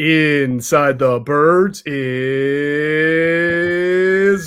Inside the Birds is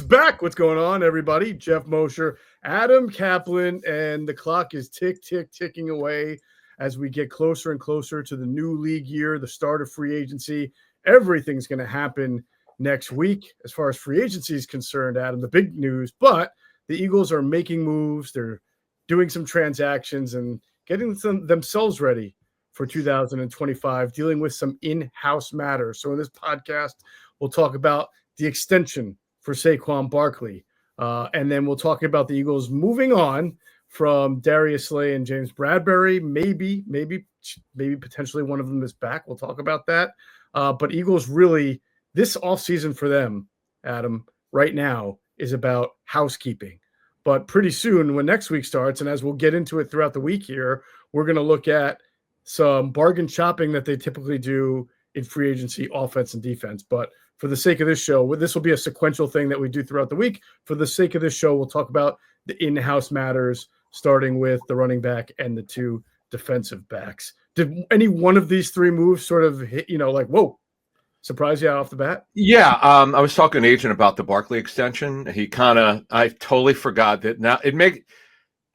back. What's going on, everybody? Geoff, Mosher, Adam Caplan, and the clock is ticking away as we get closer and closer to the new league year, the start of free agency. Everything's going to happen next week as far as free agency is concerned, Adam, the big news. But the Eagles are making moves. They're doing some transactions and getting themselves ready for 2025, dealing with some in-house matters. So in this podcast, we'll talk about the extension for Saquon Barkley. And then we'll talk about the Eagles moving on from Darius and James Bradberry. Maybe potentially one of them is back. We'll talk about that. But Eagles really, this offseason for them, Adam, right now is about housekeeping. But pretty soon when next week starts, and as we'll get into it throughout the week here, we're going to look at some bargain shopping that they typically do in free agency, offense and defense. But for the sake of this show, this will be a sequential thing that we do throughout the week. For the sake of this show, we'll talk about the in-house matters, starting with the running back and the two defensive backs. Did any one of these three moves sort of hit, like, whoa, surprise you off the bat? Yeah, I was talking to an agent about the Barkley extension. I totally forgot that. Now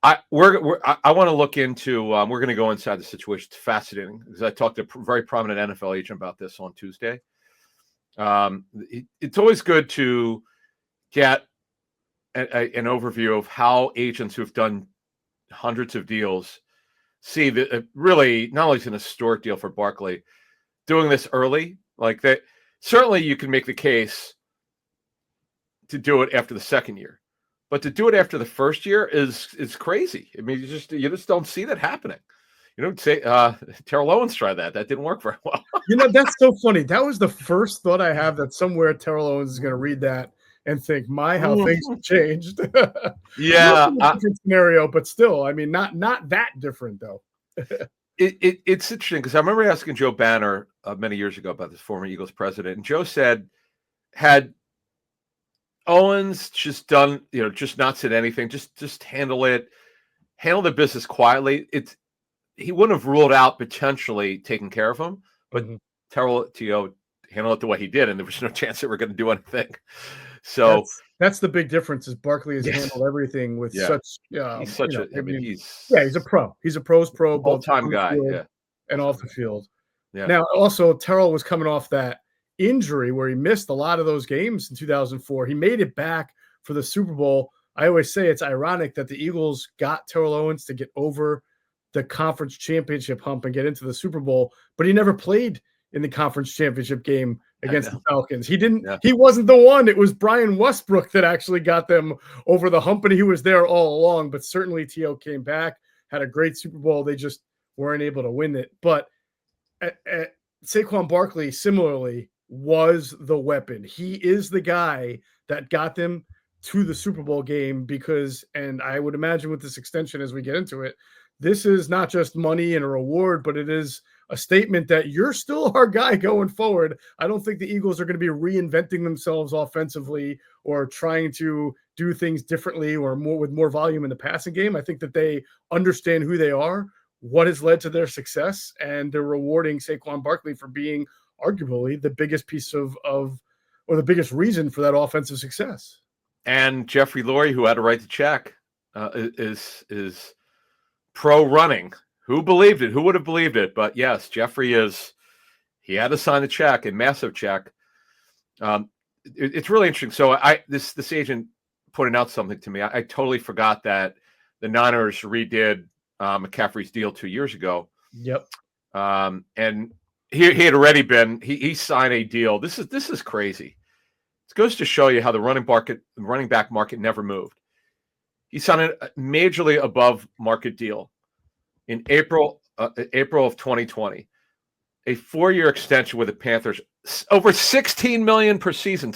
I want to look into. We're going to go inside the situation. It's fascinating because I talked to a very prominent NFL agent about this on Tuesday. It's always good to get an overview of how agents who've done hundreds of deals see that really not only is it an historic deal for Barkley, doing this early like that. Certainly, you can make the case to do it after the second year. But to do it after the first year is crazy. I mean, you just don't see that happening. You don't say Terrell Owens tried that. That didn't work very well. That's so funny. That was the first thought I have, that somewhere Terrell Owens is going to read that and think, how things have changed. Yeah. Different scenario, but still, I mean, not that different though. It's interesting because I remember asking Joe Banner many years ago about this, former Eagles president, and Joe said, had Owens just done, just not said anything, just handle the business quietly, he wouldn't have ruled out potentially taking care of him, but Terrell handled it the way he did, and there was no chance that we're going to do anything. So that's the big difference. Is Barkley has handled everything with such. He's such a. He's a pro. He's a pro's pro, all-time guy, and off the field. Yeah. Now, also Terrell was coming off that injury where he missed a lot of those games in 2004. He made it back for the Super Bowl. I always say it's ironic that the Eagles got Terrell Owens to get over the conference championship hump and get into the Super Bowl, but he never played in the conference championship game against the Falcons. He didn't. Yeah. He wasn't the one. It was Brian Westbrook that actually got them over the hump, and he was there all along. But certainly T.O. came back, had a great Super Bowl. They just weren't able to win it. But Saquon Barkley, similarly, was the weapon. He is the guy that got them to the Super Bowl game because, and I would imagine with this extension as we get into it, this is not just money and a reward, but it is a statement that you're still our guy going forward. I don't think the Eagles are going to be reinventing themselves offensively or trying to do things differently or with more volume in the passing game. I think that they understand who they are, what has led to their success, and they're rewarding Saquon Barkley for being arguably the biggest piece or the biggest reason for that offensive success. And Jeffrey Lurie, who had to write the check, is pro running. Who believed it? Who would have believed it? But yes, Jeffrey he had to sign a check, a massive check. It's really interesting. So this agent pointed out something to me. I totally forgot that the Niners redid McCaffrey's deal 2 years ago. Yep. And he had already been, he signed a deal. This is crazy. It goes to show you how the running back market never moved. He signed a majorly above market deal in April of 2020, a 4-year extension with the Panthers, over $16 million per season.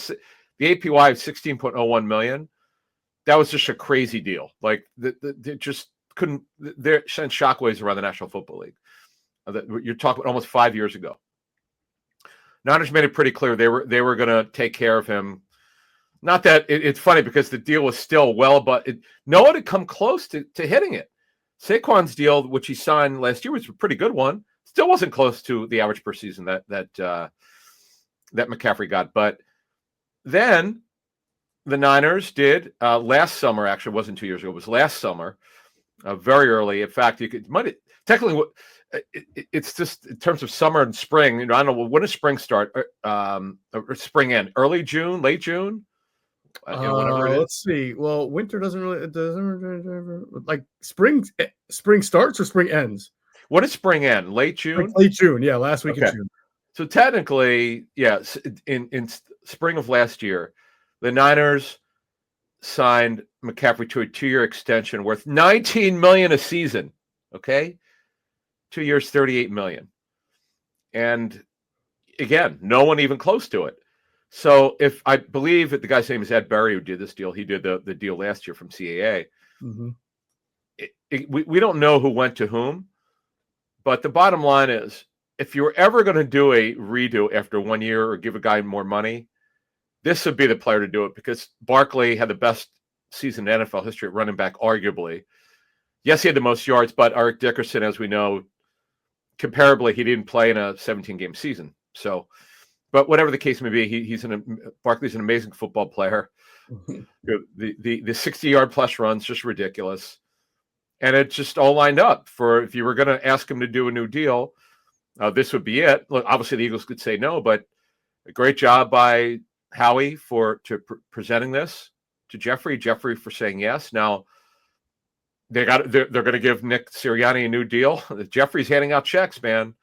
The APY of $16.01 million. That was just a crazy deal. Like they just couldn't. They sent shockwaves around the National Football League. You're talking almost 5 years ago. Niners made it pretty clear they were going to take care of him. Not that it's funny because the deal was still well, but no one had come close to hitting it. Saquon's deal, which he signed last year, was a pretty good one. Still wasn't close to the average per season that that McCaffrey got. But then the Niners did last summer. Actually, it wasn't 2 years ago. It was last summer, very early. In fact, technically it's just in terms of summer and spring. I don't know, when does spring start? Or spring end? Early June, late June? Whatever it is. Let's see. Well, winter it doesn't like spring. Spring starts or spring ends? When does spring end? Late June? Late June. Yeah, last week of June. So technically, yes, in spring of last year, the Niners signed McCaffrey to a 2-year extension worth $19 million a season. Okay, 2 years, $38 million, and again, no one even close to it. So if I believe that the guy's name is Ed Berry who did this deal, he did the deal last year from CAA. Mm-hmm. We don't know who went to whom, but the bottom line is, if you were ever going to do a redo after 1 year or give a guy more money, this would be the player to do it, because Barkley had the best season in NFL history at running back, arguably. Yes, he had the most yards, but Eric Dickerson, as we know, comparably, he didn't play in a 17-game season. So, but whatever the case may be, Barkley's an amazing football player. Mm-hmm. The 60-yard plus runs, just ridiculous. And it just all lined up for, if you were going to ask him to do a new deal, this would be it. Look, obviously the Eagles could say no, but a great job by Howie presenting this to Jeffrey for saying yes. Now they're going to give Nick Sirianni a new deal. Jeffrey's handing out checks, man.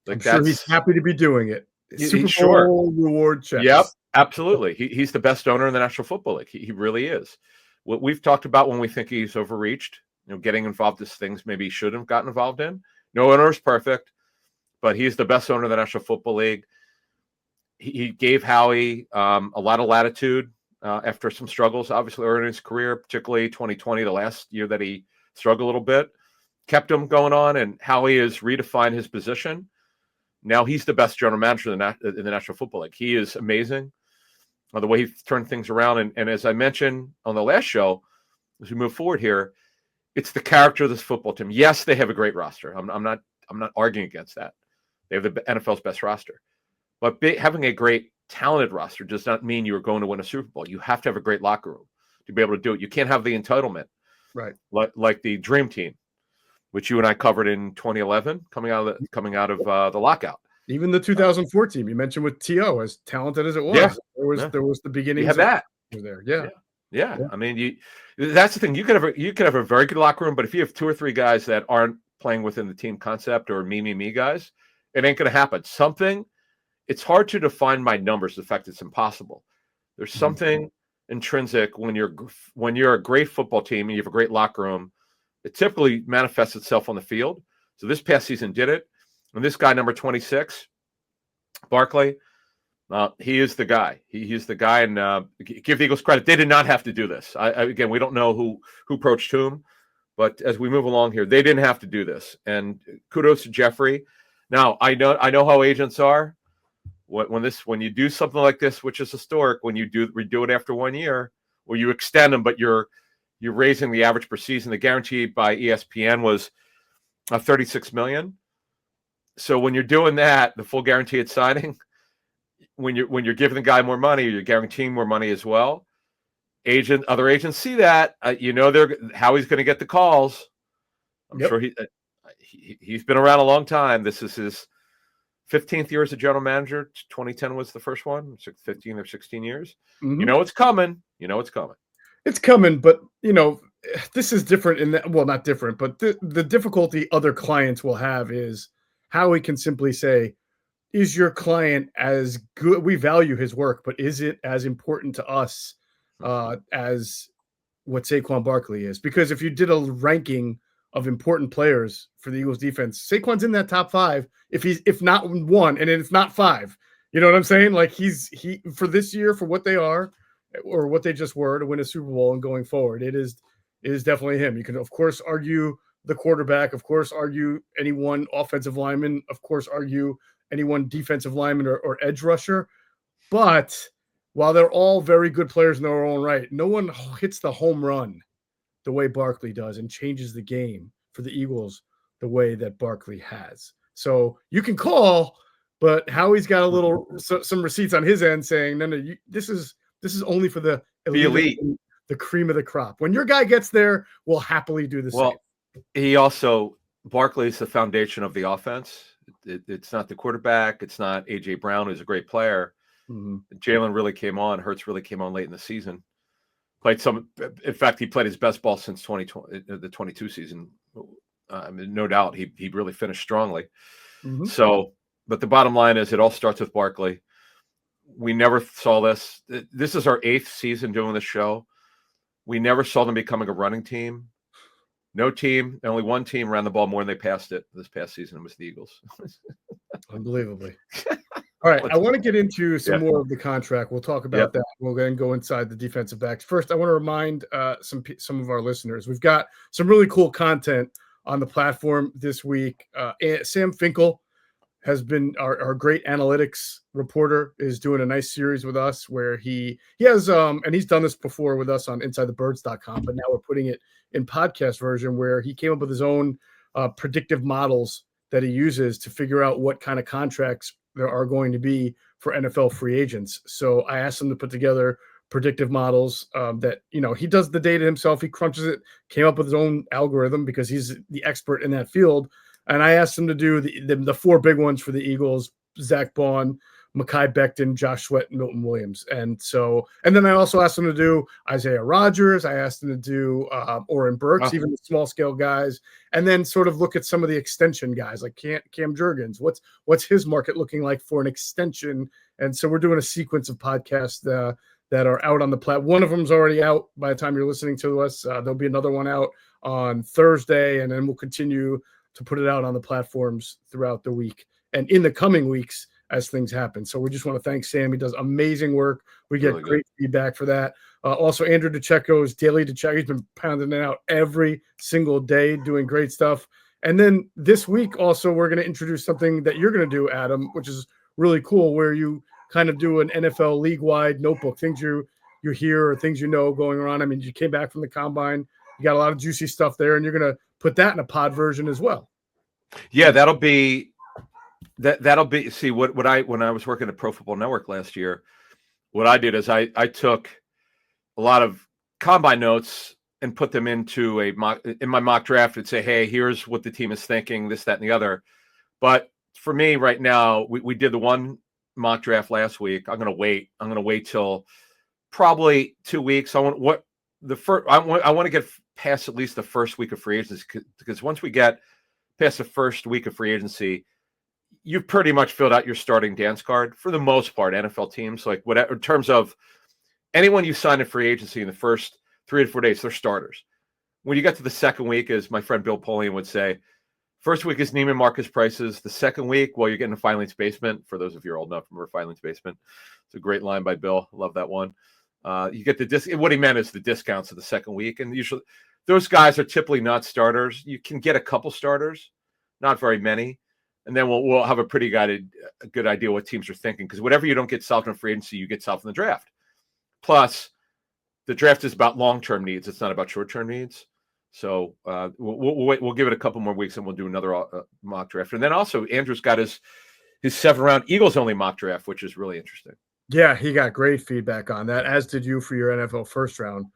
I'm sure he's happy to be doing it. Super Bowl reward checks. Yep, absolutely. He's the best owner in the National Football League. He really is. What we've talked about when we think he's overreached, getting involved in things maybe he shouldn't have gotten involved in. No owner is perfect, but he's the best owner of the National Football League. He gave Howie a lot of latitude after some struggles, obviously, early in his career, particularly 2020, the last year that he struggled a little bit. Kept him going on, and Howie has redefined his position. Now he's the best general manager in the National Football League. He is amazing, the way he turned things around. And as I mentioned on the last show, as we move forward here, it's the character of this football team. Yes, they have a great roster. I'm not arguing against that. They have the NFL's best roster. But having a great, talented roster does not mean you are going to win a Super Bowl. You have to have a great locker room to be able to do it. You can't have the entitlement, right? Like the Dream Team, which you and I covered in 2011, coming out of the lockout. Even the 2004 team you mentioned with T.O., as talented as it was, there was the beginning. You have that. There, yeah. I mean, that's the thing. You could have a very good locker room, but if you have 2 or 3 guys that aren't playing within the team concept, or me guys, it ain't going to happen. It's hard to define by numbers. In fact, it's impossible. There's something intrinsic when you're a great football team and you have a great locker room. It typically manifests itself on the field. So this past season did it. And this guy, number 26, Barkley, he is the guy. He's the guy, and give the Eagles credit. They did not have to do this. Again, we don't know who approached whom, but as we move along here, they didn't have to do this. And kudos to Jeffrey. Now, I know how agents are. When you do something like this, which is historic, when you redo it after 1 year, or you extend them, but you're raising the average per season. The guarantee by ESPN was $36 million. So when you're doing that, the full guarantee at signing, when you're giving the guy more money, you're guaranteeing more money as well. Other agents see that. How he's going to get the calls. I'm sure he's been around a long time. This is his 15th year as a general manager. 2010 was the first one. 15 or 16 years. Mm-hmm. It's coming. It's coming, but this is different in that. Well, not different, but the difficulty other clients will have is how we can simply say, is your client as good? We value his work, but is it as important to us as what Saquon Barkley is? Because if you did a ranking of important players for the Eagles defense, Saquon's in that top 5. If not 1, and it's not 5. You know what I'm saying? Like he for this year, for what they are, or what they just were to win a Super Bowl and going forward, it is definitely him. You can of course argue the quarterback, of course argue any one offensive lineman, of course argue any one defensive lineman or edge rusher. But while they're all very good players in their own right, no one hits the home run the way Barkley does and changes the game for the Eagles the way that Barkley has. So you can call but Howie's got a little some receipts on his end saying, no, this is only for the elite, the cream of the crop. When your guy gets there, we'll happily do the same. He also, Barkley is the foundation of the offense. It's not the quarterback. It's not A.J. Brown, who's a great player. Jalen really came on. Hurts really came on late in the season. In fact, he played his best ball since 2020, the 22 season. I mean, no doubt, he really finished strongly. So, but the bottom line is, it all starts with Barkley. We never saw this. This is our 8th season doing this show. We never saw them becoming a running team. No team, only one team ran the ball more than they passed it this past season. It was the Eagles. Unbelievably. All right, I want to get into some more of the contract. We'll talk about that. We'll then go inside the defensive backs. First, I want to remind some of our listeners, we've got some really cool content on the platform this week. Sam Finkel has been our great analytics reporter, is doing a nice series with us where he has and he's done this before with us on InsideTheBirds.com, but now we're putting it in podcast version, where he came up with his own predictive models that he uses to figure out what kind of contracts there are going to be for NFL free agents. So I asked him to put together predictive models that, he does the data himself. He crunches it, came up with his own algorithm because he's the expert in that field. And I asked him to do the 4 big ones for the Eagles: Zach Bond, Mekhi Becton, Josh Sweat, and Milton Williams. And then I also asked him to do Isaiah Rodgers. I asked him to do Oren Burks, even the small scale guys, and then sort of look at some of the extension guys like Cam Jurgens. What's his market looking like for an extension? And so we're doing a sequence of podcasts that are out on the platform. One of them's already out by the time you're listening to us. There'll be another one out on Thursday, and then we'll continue to put it out on the platforms throughout the week and in the coming weeks as things happen. So we just want to thank Sam. He does amazing work. We get really great feedback for that. Also, Andrew DeCecco's Daily DeCecco. He's been pounding it out every single day, doing great stuff. And then this week also, we're going to introduce something that you're going to do, Adam, which is really cool, where you kind of do an NFL league-wide notebook, things you hear or things going on. I mean, you came back from the Combine. You got a lot of juicy stuff there, and you're going to put that in a pod version as well. Yeah, that'll be see when I was working at Pro Football Network last year, what I did is I took a lot of Combine notes and put them into in my mock draft and say, hey, here's what the team is thinking, this, that, and the other. But for me right now, we did the one mock draft last week. I'm going to wait till probably 2 weeks. I want to get past at least the first week of free agency, because once we get past the first week of free agency, you've pretty much filled out your starting dance card for the most part. NFL teams, like whatever, in terms of anyone you sign in free agency in the first 3 to 4 days, they're starters. When you get to the second week, as my friend Bill Polian would say, first week is Neiman Marcus prices. The second week, well, you're getting a Filene's Basement. For those of you who are old enough, remember Filene's Basement. It's a great line by Bill. Love that one. You get the what he meant is the discounts of the second week, and usually those guys are typically not starters. You can get a couple starters, not very many, and then we'll have a pretty good idea what teams are thinking, because whatever you don't get solved in free agency, you get solved in the draft. Plus, the draft is about long-term needs; it's not about short-term needs. So we'll wait. We'll give it a couple more weeks, and we'll do another mock draft. And then also, Andrew's got his 7th-round Eagles-only mock draft, which is really interesting. Yeah, he got great feedback on that, as did you for your NFL first-round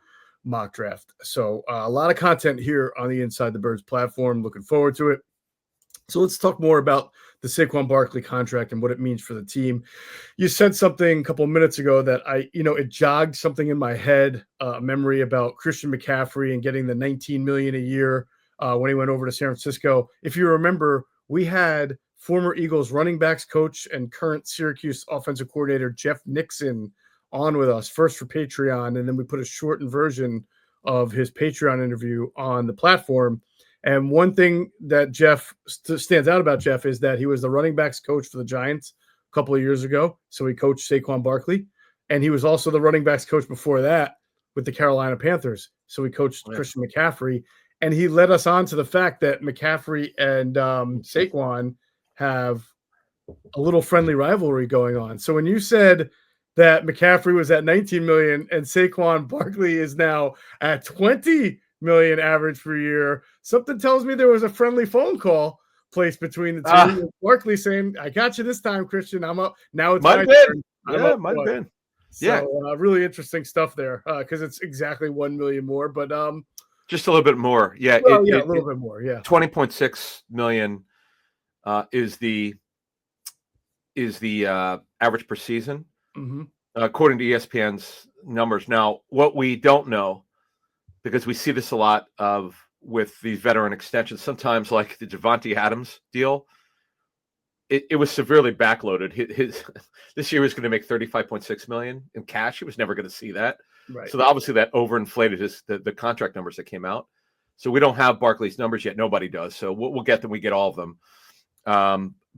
mock draft. So a lot of content here on the Inside the Birds platform. Looking forward to it. So let's talk more about the Saquon Barkley contract and what it means for the team. You said something a couple of minutes ago that it jogged something in my head, a memory about Christian McCaffrey and getting the $19 million a year when he went over to San Francisco. If you remember, we had former Eagles running backs coach and current Syracuse offensive coordinator Jeff Nixon on with us, first for Patreon, and then we put a shortened version of his Patreon interview on the platform. And one thing that Jeff stands out about Jeff is that he was the running backs coach for the Giants a couple of years ago. So he coached Saquon Barkley, and he was also the running backs coach before that with the Carolina Panthers. So he coached Christian McCaffrey, and he led us on to the fact that McCaffrey and Saquon have a little friendly rivalry going on. So when you said that McCaffrey was at 19 million and Saquon Barkley is now at 20 million average per year, something tells me there was a friendly phone call place between the two. Ah. Barkley saying, "I got you this time, Christian. I'm up. Now it's Might my have been. turn. Yeah, might have been. Yeah. So really interesting stuff there because it's exactly 1 million more, but just a little bit more. Yeah, well, a little bit more. Yeah, 20.6 million is the average per season, according to ESPN's numbers. Now, what we don't know, because we see this a lot with these veteran extensions, sometimes like the Devontae Adams deal, it was severely backloaded. His this year was going to make 35.6 million in cash. He was never going to see that. right. So obviously that overinflated the contract numbers that came out. So we don't have Barkley's numbers yet. Nobody does. So we'll get them. We get all of them.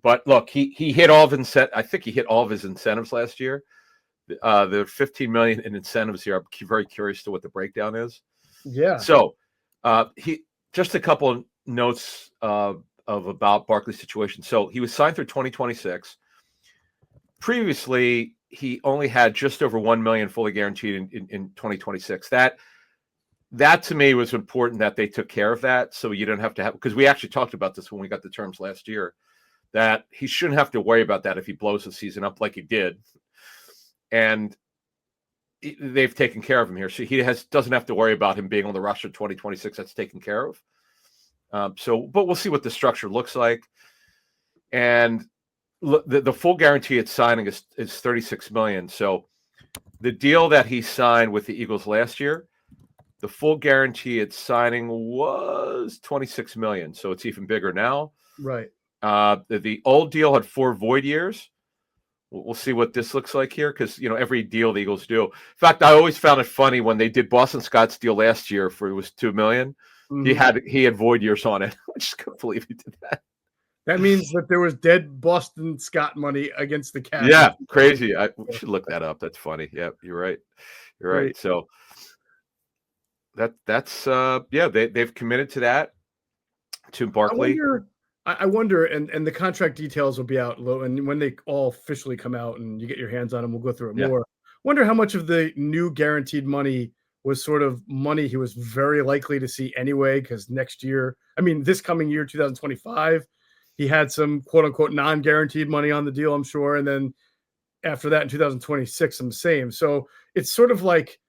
But look, he hit all of I think he hit all of his incentives last year. The 15 million in incentives here. I'm very curious to what the breakdown is. Yeah. So he just a couple of notes about Barkley's situation. So he was signed through 2026. Previously, he only had just over 1 million fully guaranteed in 2026. That to me was important that they took care of that, so you don't have to have, because we actually talked about this when we got the terms last year, that he shouldn't have to worry about that if he blows the season up like he did. And they've taken care of him here, so he doesn't have to worry about him being on the roster 2026. That's taken care of. But we'll see what the structure looks like. And the full guarantee at signing is 36 million. So the deal that he signed with the Eagles last year, the full guarantee at signing was 26 million. So it's even bigger now. Right. The old deal had 4 void years. We'll see what this looks like here, because every deal the Eagles do. In fact, I always found it funny when they did Boston Scott's deal last year it was 2 million. Mm-hmm. He had void years on it. I just couldn't believe he did that. That means that there was dead Boston Scott money against the Cavs. Yeah, crazy. We should look that up. That's funny. Yeah, you're right. You're right. Great. So that's they've committed to that, to Barkley. I wonder, and the contract details will be out low, and when they all officially come out and you get your hands on them, we'll go through it more. Wonder how much of the new guaranteed money was sort of money he was very likely to see anyway, because this coming year, 2025, he had some quote-unquote non-guaranteed money on the deal, I'm sure, and then after that in 2026, some same. So it's sort of like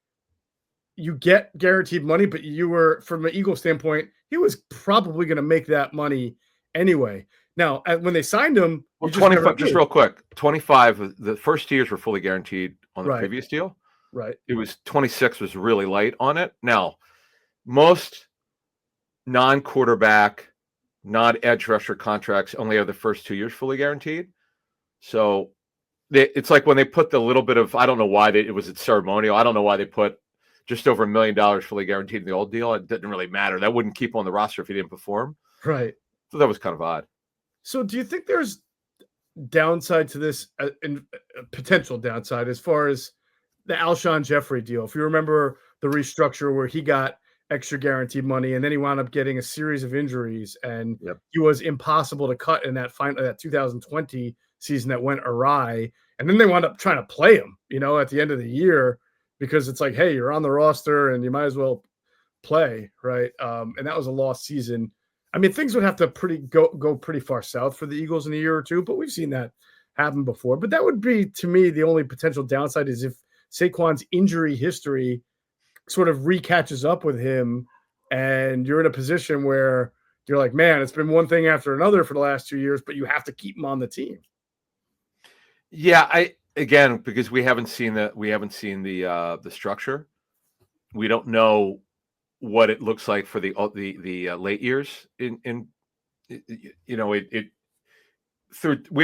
you get guaranteed money, but you were, from an Eagle standpoint, he was probably going to make that money anyway. Now, when they signed him, well, 25, just real quick, 25, the first 2 years were fully guaranteed on the previous deal. Right. It was 26 was really light on it. Now, most non-quarterback, non-edge rusher contracts only have the first 2 years fully guaranteed. So it's like when they put the little bit of, I don't know why it was ceremonial. I don't know why they put just over $1 million fully guaranteed in the old deal. It didn't really matter. That wouldn't keep on the roster if he didn't perform. Right. So that was kind of odd. So do you think there's downside to this, and potential downside, as far as the Alshon Jeffrey deal? If you remember the restructure where he got extra guaranteed money and then he wound up getting a series of injuries, and he was impossible to cut in that 2020 season that went awry. And then they wound up trying to play him, at the end of the year, because it's like, hey, you're on the roster and you might as well play, right? And that was a lost season. I mean, things would have to go pretty far south for the Eagles in a year or two, but we've seen that happen before. But that would be, to me, the only potential downside is if Saquon's injury history sort of recatches up with him and you're in a position where you're like, man, it's been one thing after another for the last 2 years, but you have to keep him on the team. Yeah, because we haven't seen the structure. We don't know what it looks like for the late years we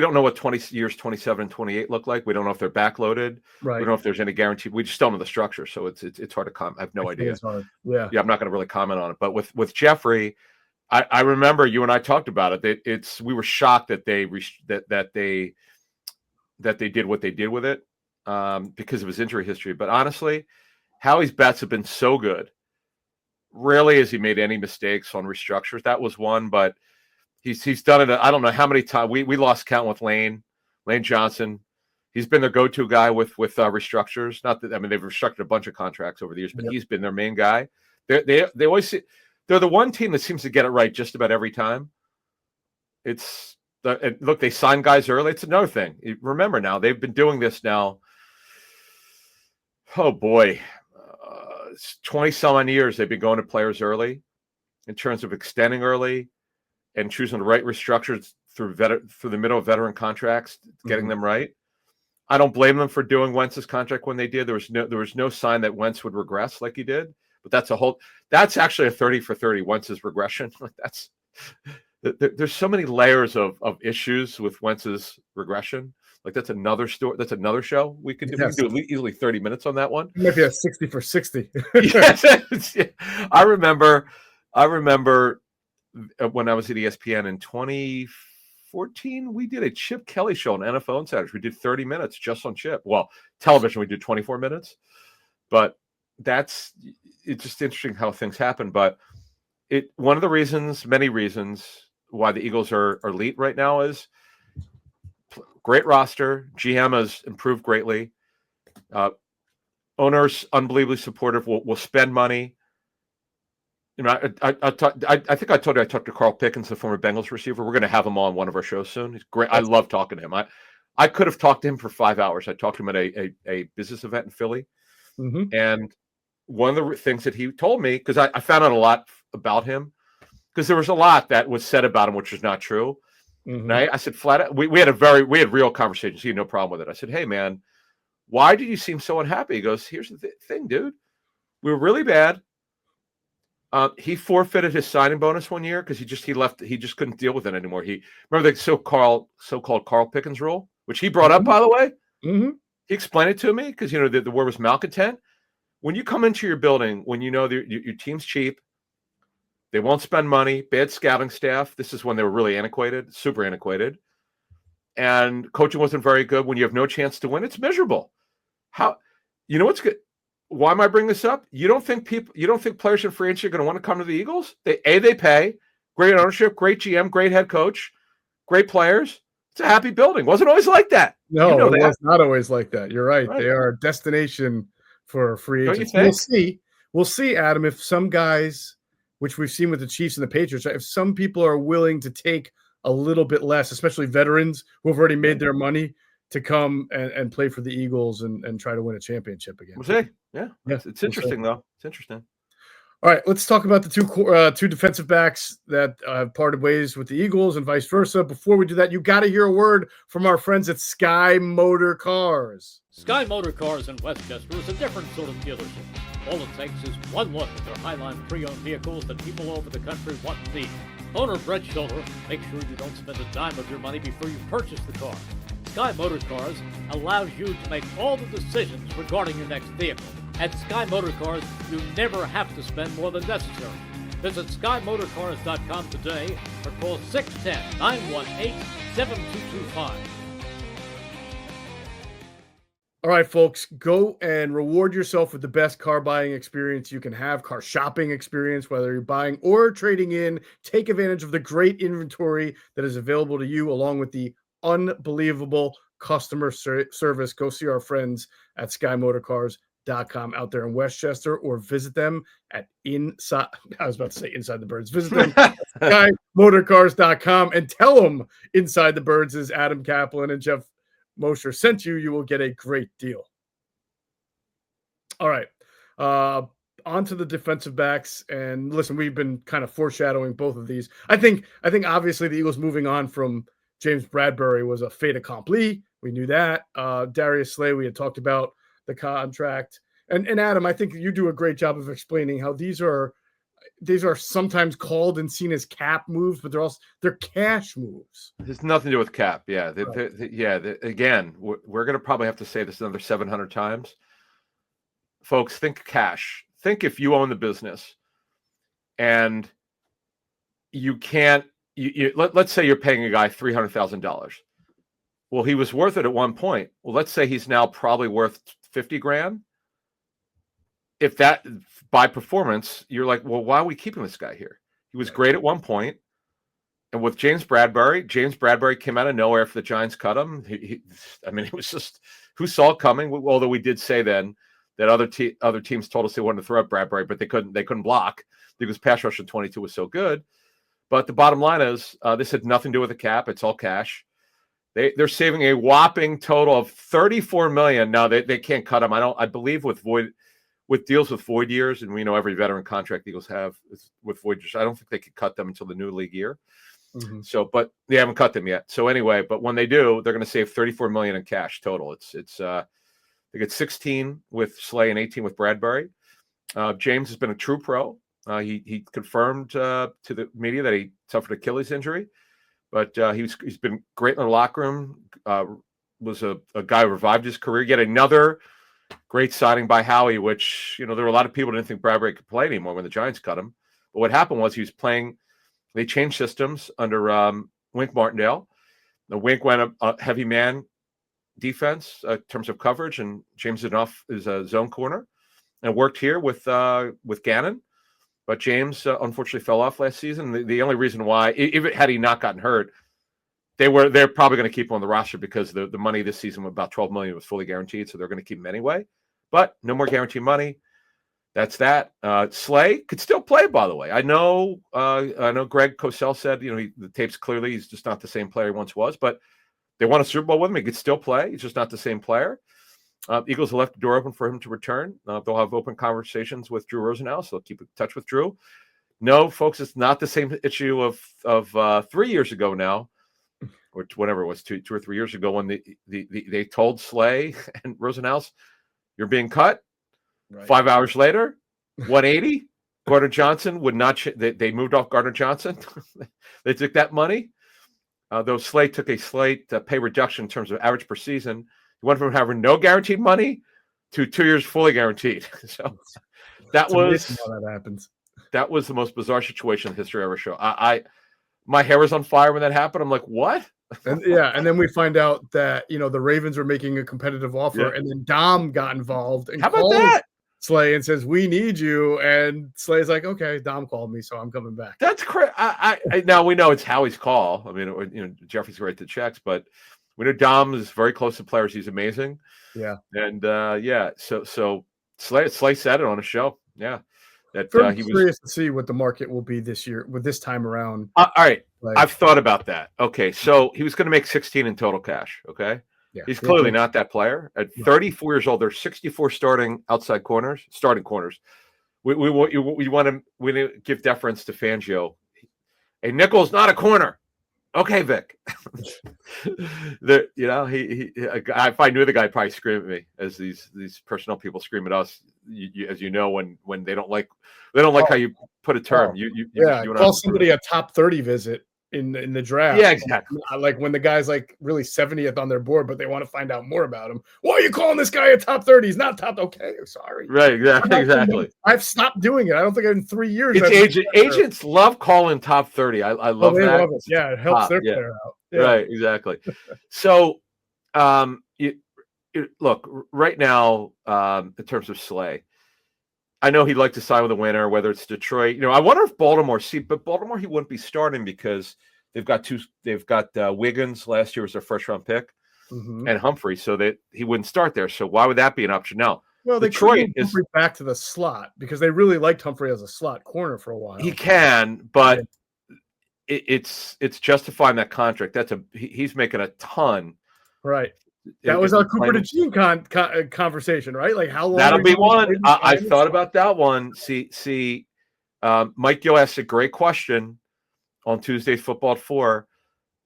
don't know what 20 years 27 and 28 look like. We don't know if they're backloaded. Right. We don't know if there's any guarantee. We just don't know the structure, so it's hard to comment. I have no idea. It's hard. Yeah, I'm not going to really comment on it. But with Jeffrey, I remember you and I talked about it. We were shocked that they did what they did with it because of his injury history. But honestly, Howie's bets have been so good. Rarely has he made any mistakes on restructures. That was one, but he's done it. I don't know how many times we lost count with Lane Johnson. He's been their go-to guy with restructures. Not that they've restructured a bunch of contracts over the years, but he's been their main guy. They always they're the one team that seems to get it right just about every time. Look, they signed guys early. It's another thing. Remember now, they've been doing this now. Oh boy, 20 some odd years they've been going to players early in terms of extending early and choosing the right restructures through the middle of veteran contracts, getting them right. I don't blame them for doing Wentz's contract when they did. There was no sign that Wentz would regress like he did. But that's actually a 30 for 30 Wentz's regression. There's so many layers of issues with Wentz's regression. Like that's another story. That's another show. We could do easily 30 minutes on that one. Maybe a 60 for 60. Yes. I remember when I was at ESPN in 2014, we did a Chip Kelly show on NFL Insiders. We did 30 minutes just on Chip. Well, television, we did 24 minutes. But it's just interesting how things happen. But one of the reasons, many reasons, why the Eagles are elite right now is great roster. GM has improved greatly. Owners unbelievably supportive. Will spend money. You know, I think I told you I talked to Carl Pickens, the former Bengals receiver. We're going to have him on one of our shows soon. He's great. I love talking to him. I could have talked to him for 5 hours. I talked to him at a business event in Philly, and one of the things that he told me, because I found out a lot about him, because there was a lot that was said about him which was not true. And I said flat out, we had real conversations. He had no problem with it. I said, hey man, why did you seem so unhappy? He goes, here's the thing, dude. We were really bad. He forfeited his signing bonus one year because he left. He just couldn't deal with it anymore. Remember the so-called Carl Pickens rule, which he brought up, by the way. He explained it to me because the word was malcontent. When you come into your building, when you know your team's cheap, they won't spend money, bad scouting staff. This is when they were really antiquated, super antiquated, and coaching wasn't very good. When you have no chance to win, it's miserable. What's good? Why am I bringing this up? You don't think players in free agency are going to want to come to the Eagles? They pay, great ownership, great GM, great head coach, great players. It's a happy building. Wasn't always like that. No, it was not always like that. You're right. They are a destination for free agents. We'll see, Adam, if some guys, which we've seen with the Chiefs and the Patriots, if some people are willing to take a little bit less, especially veterans who have already made their money, to come and play for the Eagles and try to win a championship again. We'll see. Yeah. It's interesting, though. It's interesting. All right, let's talk about the two defensive backs that have parted ways with the Eagles and vice versa. Before we do that, you got to hear a word from our friends at Sky Motor Cars. Sky Motor Cars in Westchester is a different sort of dealership. All it takes is one look at their Highline pre-owned vehicles that people all over the country want and need. Owner Brett Schiller, make sure you don't spend a dime of your money before you purchase the car. Sky Motor Cars allows you to make all the decisions regarding your next vehicle. At Sky Motor Cars, you never have to spend more than necessary. Visit SkyMotorCars.com today or call 610-918-7225. All right, folks, go and reward yourself with the best car buying experience you can have, car shopping experience, whether you're buying or trading in. Take advantage of the great inventory that is available to you, along with the unbelievable customer service. Go see our friends at SkyMotorCars.com out there in Westchester, or visit them at Inside the Birds. Visit them at SkyMotorCars.com and tell them Inside the Birds is Adam Caplan and Geoff Mosher sent you. You will get a great deal. All right. On to the defensive backs. And listen, we've been kind of foreshadowing both of these. I think obviously the Eagles moving on from James Bradberry was a fait accompli. We knew that. Darius Slay, we had talked about the contract. And Adam, I think you do a great job of explaining how these are sometimes called and seen as cap moves, but they're cash moves. There's nothing to do with cap. Yeah. Right. Again, we're going to probably have to say this another 700 times. Folks, think cash. Think if you own the business and you can't, let's say you're paying a guy $300,000. Well, he was worth it at one point. Well, let's say he's now probably worth $50,000. If that by performance, you're like, well, why are we keeping this guy here? He was great at one point. And with James Bradberry came out of nowhere after the Giants cut him. It was just, who saw it coming? Although we did say then that other teams told us they wanted to throw at Bradberry, but they couldn't block because pass rush in 22 was so good. But the bottom line is this had nothing to do with the cap. It's all cash. They're saving a whopping total of $34 million. Now they can't cut them. I believe with deals with void years, and we know every veteran contract the Eagles have with void years. I don't think they could cut them until the new league year. Mm-hmm. So, but they haven't cut them yet. So anyway, but when they do, they're going to save $34 million in cash total. It's they get 16 with Slay and 18 with Bradberry. James has been a true pro. He confirmed to the media that he suffered Achilles injury. But he's been great in the locker room, was a guy who revived his career. Yet another great signing by Howie, which, there were a lot of people who didn't think Bradberry could play anymore when the Giants cut him. But what happened was he was playing – they changed systems under Wink Martindale. The Wink went a heavy man defense in terms of coverage, and James Enough is a zone corner. And worked here with Gannon. But James unfortunately fell off last season. The only reason why, had he not gotten hurt, they're probably going to keep him on the roster because the money this season, about $12 million, was fully guaranteed, so they're going to keep him anyway. But no more guaranteed money. That's that. Slay could still play, by the way. I know Greg Cosell said, the tape's clearly he's just not the same player he once was, but they won a Super Bowl with him. He could still play. He's just not the same player. Eagles have left the door open for him to return. They'll have open conversations with Drew Rosenhaus, so they'll keep in touch with Drew. No, folks, it's not the same issue of 3 years ago now, or whatever it was, two or 3 years ago, when they told Slay and Rosenhaus, you're being cut. Right. 5 hours later, 180. Gardner Johnson would not. They moved off Gardner Johnson. They took that money. Though Slay took a slight pay reduction in terms of average per season. He went from having no guaranteed money to 2 years fully guaranteed. So that was the most bizarre situation in history I ever show. My hair was on fire when that happened. I'm like, what? And then we find out that the Ravens were making a competitive offer, and then Dom got involved and called Slay and says, "We need you." And Slay's like, "Okay, Dom called me, so I'm coming back." That's crazy. Now we know it's Howie's call. I mean, Jeffrey's right to checks, but. We know Dom is very close to players. He's amazing. Yeah. And so Slay said it on a show. Yeah. That he was curious to see what the market will be this year with this time around. All right. I've thought about that. Okay. So he was going to make 16 in total cash. Okay. Yeah. He's clearly not that player. At 34 years old, there's 64 starting corners. We want to give deference to Fangio. A nickel is not a corner. Okay, Vic. If I knew the guy, I'd probably scream at me, as these personnel people scream at us. As you know, when they don't like how you put a term. You call somebody a top 30 visit in the draft. Yeah, exactly. Like when the guy's like really 70th on their board, but they want to find out more about him. Why are you calling this guy a top 30? He's not top. Okay, sorry. Right. Exactly. I've stopped doing it. I don't think in 3 years. Agents love calling top 30. I love that. Love it. Yeah, it helps their player out. Yeah. Right. Exactly. So, look right now in terms of Slay. I know he'd like to sign with a winner, whether it's Detroit. I wonder if Baltimore. But Baltimore he wouldn't be starting because they've got Wiggins last year was their first round pick, and Humphrey, so that he wouldn't start there. So why would that be an option now? Well, Detroit is Humphrey back to the slot because they really liked Humphrey as a slot corner for a while. He can, but it's justifying that contract. He's making a ton, right? That was our Cooper DeJean conversation, right? Like how long? That'll be one. I thought about that one. See, Mike Gill asked a great question on Tuesday Football at 4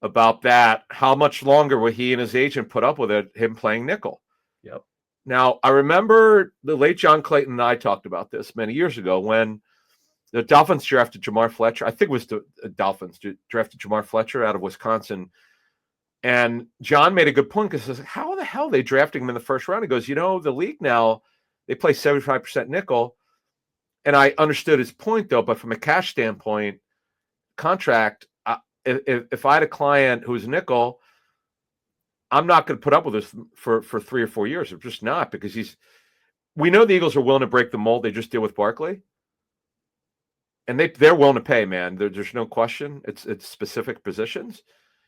about that. How much longer will he and his agent put up with him playing nickel? Yep. Now, I remember the late John Clayton and I talked about this many years ago when the Dolphins drafted Jamar Fletcher. I think it was the Dolphins drafted Jamar Fletcher out of Wisconsin. And John made a good point because he says, how the hell are they drafting him in the first round? He goes, the league now, they play 75% nickel. And I understood his point, though, but from a cash standpoint, contract, if I had a client who's nickel, I'm not going to put up with this for 3 or 4 years. I'm just not, because we know the Eagles are willing to break the mold they just did with Barkley. And they're willing to pay, man. There's no question. It's specific positions.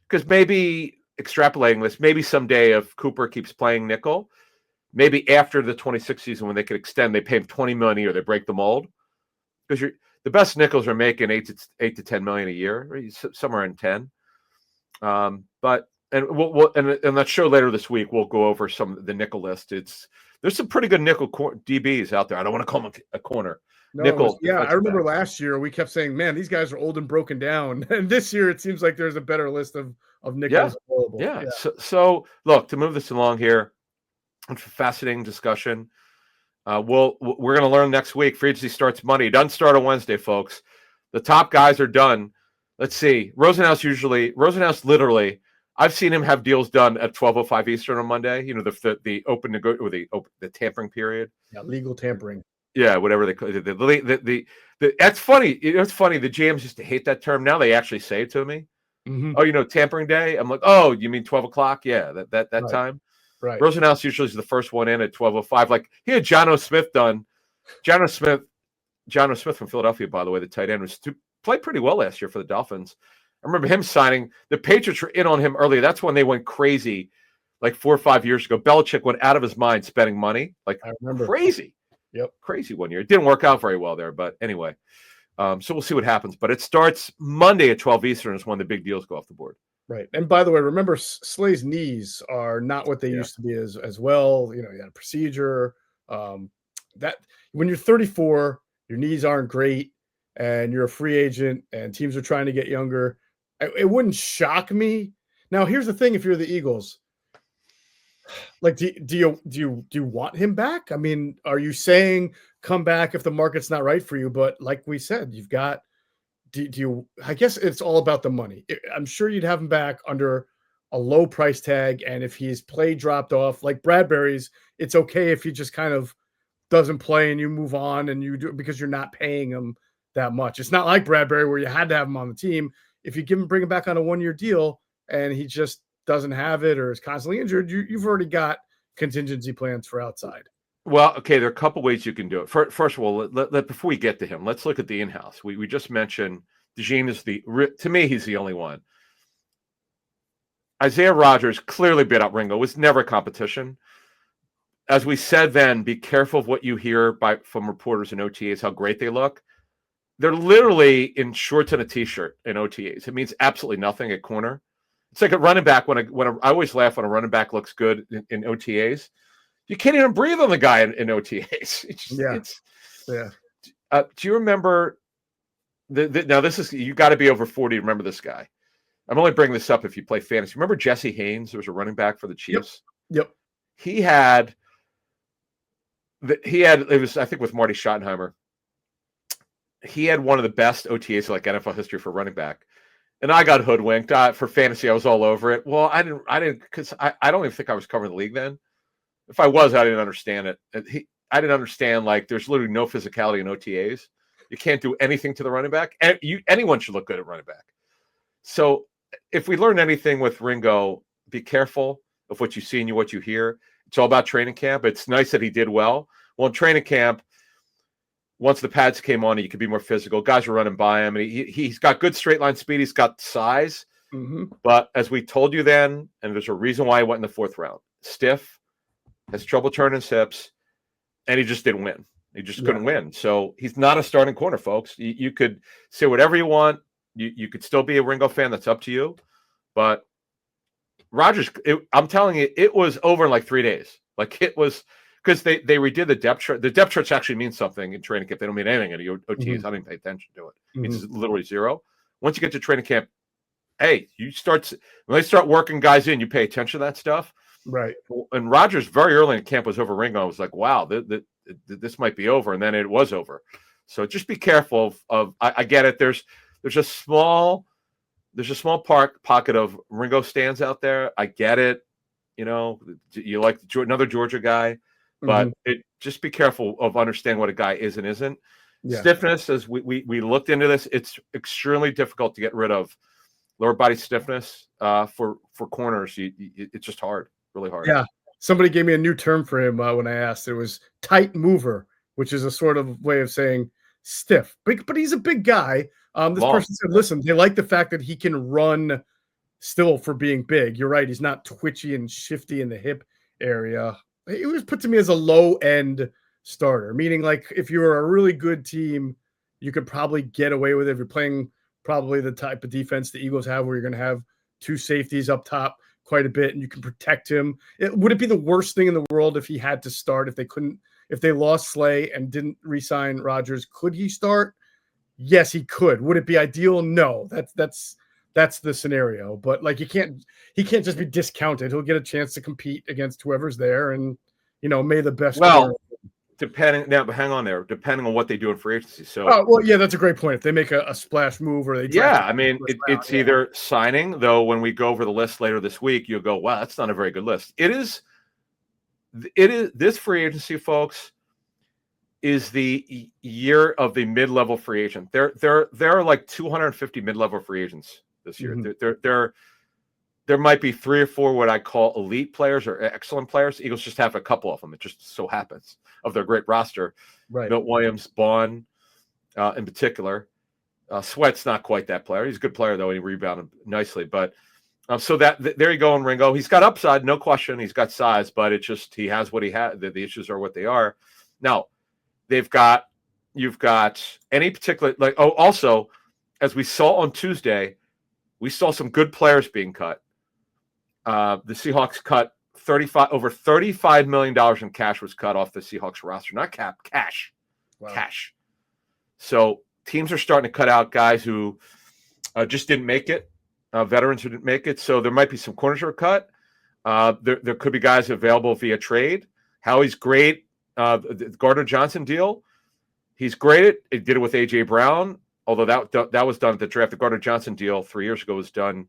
Because maybe extrapolating this, maybe someday if Cooper keeps playing nickel, maybe after the 26th season when they could extend, they pay him $20 million a year, they break the mold. Because the best nickels are making 8 to 10 million a year, right? Somewhere in 10. But we'll and that show later this week, we'll go over some of the nickel list. There's some pretty good nickel DBs out there. I don't want to call them a corner. No, Nickel. I remember last year we kept saying, man, these guys are old and broken down. And this year it seems like there's a better list of nickels available. Yeah. So look, to move this along here, it's a fascinating discussion. We're going to learn next week. Free agency starts Monday. It doesn't start on Wednesday, folks. The top guys are done. Let's see. Rosenhaus literally, I've seen him have deals done at 12:05 Eastern on Monday. You know, the open the tampering period. Yeah, legal tampering. Yeah, whatever they call it. That's funny. It's funny. The GMs used to hate that term. Now they actually say it to me. Mm-hmm. Oh, tampering day. I'm like, oh, you mean 12 o'clock? Yeah, that right. Time. Right. Rosenhaus usually is the first one in at 12:05. Like he had John O. Smith done. John O. Smith from Philadelphia, by the way, the tight end, was played pretty well last year for the Dolphins. I remember him signing. The Patriots were in on him earlier. That's when they went crazy, like 4 or 5 years ago. Belichick went out of his mind spending money, like I remember. Crazy. Yep. Crazy one year. It didn't work out very well there, but anyway. So we'll see what happens. But it starts Monday at 12 Eastern is when the big deals go off the board. Right. And by the way, remember Slay's knees are not what they used to be as well. You know, he had a procedure. That when you're 34, your knees aren't great and you're a free agent and teams are trying to get younger. It wouldn't shock me. Now, here's the thing: if you're the Eagles, like, do you want him back? I mean, are you saying come back if the market's not right for you? But like we said, you've got. Do you? I guess it's all about the money. I'm sure you'd have him back under a low price tag, and if his play dropped off, like Bradberry's, it's okay if he just kind of doesn't play and you move on and you do it because you're not paying him that much. It's not like Bradberry where you had to have him on the team. If you bring him back on a 1-year deal and he just doesn't have it or is constantly injured, you've already got contingency plans for outside. Well, okay, there are a couple ways you can do it. First of all, before we get to him, let's look at the in-house. We just mentioned DeJean is to me, he's the only one. Isaiah Rodgers clearly beat out Ringo. It was never a competition. As we said then, be careful of what you hear from reporters and OTAs, how great they look. They're literally in shorts and a T-shirt in OTAs. It means absolutely nothing at corner. It's like a running back. I always laugh when a running back looks good in OTAs. You can't even breathe on the guy in OTAs. Do you remember? Now this is you got to be over 40 to remember this guy. I'm only bringing this up if you play fantasy. Remember Jesse Haynes? There was a running back for the Chiefs. Yep. He had it was I think with Marty Schottenheimer. He had one of the best OTAs like NFL history for running back. And I got hoodwinked for fantasy. I was all over it. Well, I didn't because I don't even think I was covering the league then. If I was, I didn't understand it. I didn't understand, like, there's literally no physicality in OTAs. You can't do anything to the running back. And anyone should look good at running back. So if we learn anything with Ringo, be careful of what you see and what you hear. It's all about training camp. It's nice that he did well. Well, in training camp, once the pads came on, he could be more physical. Guys were running by him. And he's got good straight line speed. He's got size. Mm-hmm. But as we told you then, and there's a reason why he went in the 4th round, stiff, has trouble turning his hips, and he just didn't win. He just couldn't win. So he's not a starting corner, folks. You could say whatever you want. You could still be a Ringo fan. That's up to you. But Rodgers, I'm telling you, it was over in like 3 days. Like it was because they redid the depth chart. The depth charts actually mean something in training camp. They don't mean anything in OTAs. I don't even pay attention to it. It means it's literally zero. Once you get to training camp, hey, when they start working guys in, you pay attention to that stuff. Right. And Rodgers very early in camp was over Ringo. I was like, wow, this might be over. And then it was over. So just be careful of I get it. There's a small pocket of Ringo stands out there. I get it. You know, you like another Georgia guy, but just be careful of understanding what a guy is and isn't. Yeah. Stiffness, as we looked into this, it's extremely difficult to get rid of lower body stiffness for corners. It's just hard. Really hard. Yeah. Somebody gave me a new term for him when I asked. It was tight mover, which is a sort of way of saying stiff. But he's a big guy. This person said, listen, they like the fact that he can run still for being big. You're right. He's not twitchy and shifty in the hip area. It was put to me as a low-end starter, meaning like if you were a really good team you could probably get away with it if you're playing probably the type of defense the Eagles have, where you're going to have two safeties up top quite a bit, and you can protect him. Would it be the worst thing in the world if he had to start, if they lost Slay and didn't re-sign Rodgers? Could he start? Yes, he could. Would it be ideal? No. That's the scenario. But like, he can't just be discounted. He'll get a chance to compete against whoever's there, and may the best. Well, depending on what they do in free agency. So, that's a great point. If they make a splash move, or they it's either signing, though. When we go over the list later this week, you'll go, wow, that's not a very good list. It is this free agency, folks, is the year of the mid-level free agent. There are like 250 mid-level free agents this year. Mm-hmm. There might be 3 or 4 what I call elite players or excellent players. The Eagles just have a couple of them. It just so happens of their great roster. Right. Milt Williams, Bond, in particular. Sweat's not quite that player. He's a good player, though, and he rebounded nicely. But so there you go on Ringo. He's got upside, no question. He's got size, but it just he has what he had. The issues are what they are. Now, you've got any particular also, as we saw on Tuesday, we saw some good players being cut. The Seahawks cut over $35 million in cash was cut off the Seahawks roster, not cash. Wow. Cash. So teams are starting to cut out guys who just didn't make it, veterans who didn't make it. So there might be some corners that are cut. There could be guys available via trade. Howie's great. The Gardner Johnson deal, he's great. He did it with A.J. Brown, although that was done at the draft. The Gardner Johnson deal 3 years ago was done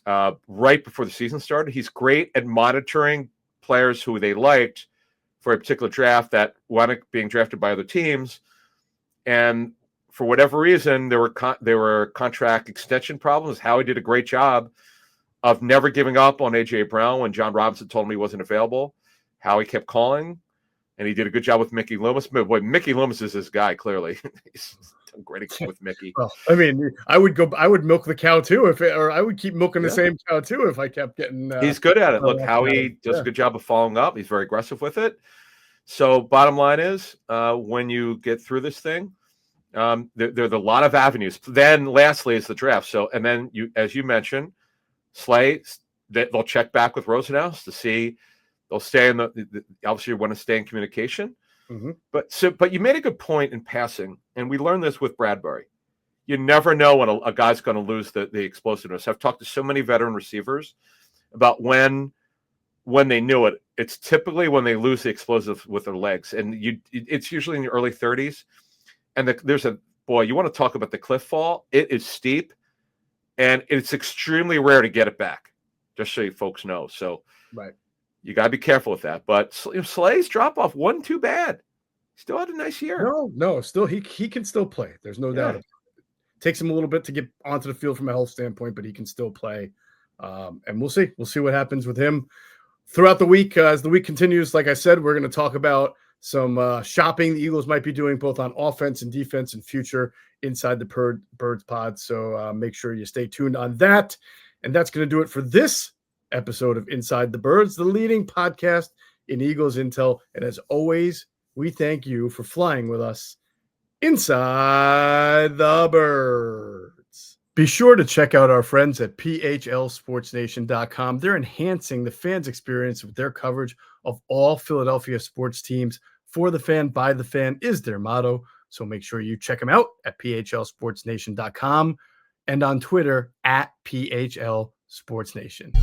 right before the season started. He's great at monitoring players who they liked for a particular draft that wound up being drafted by other teams. And for whatever reason, there were contract extension problems. Howie did a great job of never giving up on A.J. Brown when John Robinson told him he wasn't available. Howie kept calling. And he did a good job with Mickey Loomis. Boy, Mickey Loomis is his guy, clearly. He's done great with Mickey. Well, I mean, I would milk the cow too, or I would keep milking the same cow too if I kept getting. He's good at it. Look, Howie does a good job of following up. He's very aggressive with it. So, bottom line is, when you get through this thing, there's a lot of avenues. Then, lastly, is the draft. So, and then as you mentioned, Slay, they'll check back with Rosenhaus to see. They'll stay in obviously you want to stay in communication, mm-hmm. but you made a good point in passing, and we learned this with Bradberry. You never know when a guy's going to lose the explosiveness. I've talked to so many veteran receivers about when they knew it. It's typically when they lose the explosive with their legs, and it's usually in the early 30s. And you want to talk about the cliff fall? It is steep, and it's extremely rare to get it back. Just so you folks know. So right. You got to be careful with that. But Slay's drop off wasn't too bad. Still had a nice year. No, still he can still play. There's no doubt. It takes him a little bit to get onto the field from a health standpoint, but he can still play. And we'll see. We'll see what happens with him throughout the week. As the week continues, like I said, we're going to talk about some shopping the Eagles might be doing both on offense and defense in future inside the Birds pod. So make sure you stay tuned on that. And that's going to do it for this episode of Inside the Birds, the leading podcast in Eagles intel. And as always, we thank you for flying with us inside the Birds. Be sure to check out our friends at PHLSportsNation.com. They're enhancing the fans' experience with their coverage of all Philadelphia sports teams. For the fan, by the fan is their motto. So make sure you check them out at PHLSportsNation.com and on Twitter at PHLSportsNation.